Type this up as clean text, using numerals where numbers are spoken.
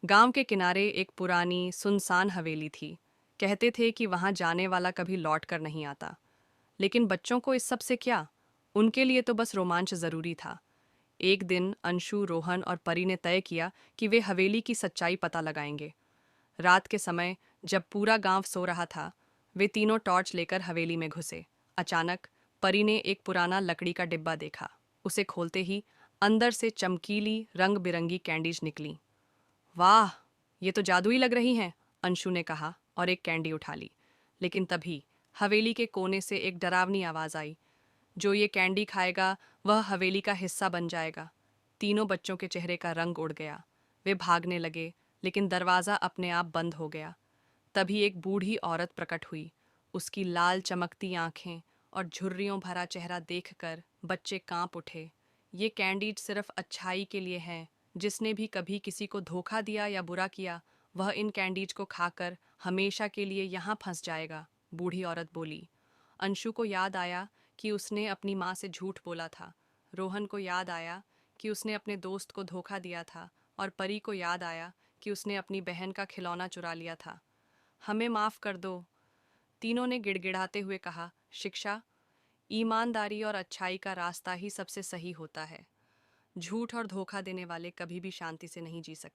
गांव के किनारे एक पुरानी सुनसान हवेली थी। कहते थे कि वहां जाने वाला कभी लौट कर नहीं आता। लेकिन बच्चों को इस सब से क्या? उनके लिए तो बस रोमांच जरूरी था। एक दिन अंशु, रोहन और परी ने तय किया कि वे हवेली की सच्चाई पता लगाएंगे। रात के समय जब पूरा गांव सो रहा था, वे तीनों टॉर्च लेकर हवेली में घुसे। अचानक परी ने एक पुराना लकड़ी का डिब्बा देखा। उसे खोलते ही अंदर से चमकीली रंग बिरंगी कैंडीज निकली। वाह, ये तो जादुई लग रही हैं, अंशु ने कहा और एक कैंडी उठा ली। लेकिन तभी हवेली के कोने से एक डरावनी आवाज आई। जो ये कैंडी खाएगा वह हवेली का हिस्सा बन जाएगा। तीनों बच्चों के चेहरे का रंग उड़ गया। वे भागने लगे, लेकिन दरवाजा अपने आप बंद हो गया। तभी एक बूढ़ी औरत प्रकट हुई। उसकी लाल चमकती आंखें और झुर्रियों भरा चेहरा देखकर बच्चे कांप उठे। ये कैंडी सिर्फ अच्छाई के लिए है। जिसने भी कभी किसी को धोखा दिया या बुरा किया, वह इन कैंडीज को खाकर हमेशा के लिए यहाँ फंस जाएगा, बूढ़ी औरत बोली। अंशु को याद आया कि उसने अपनी माँ से झूठ बोला था। रोहन को याद आया कि उसने अपने दोस्त को धोखा दिया था, और परी को याद आया कि उसने अपनी बहन का खिलौना चुरा लिया था। हमें माफ कर दो, तीनों ने गिड़गिड़ाते हुए कहा। शिक्षा, ईमानदारी और अच्छाई का रास्ता ही सबसे सही होता है। झूठ और धोखा देने वाले कभी भी शांति से नहीं जी सकते।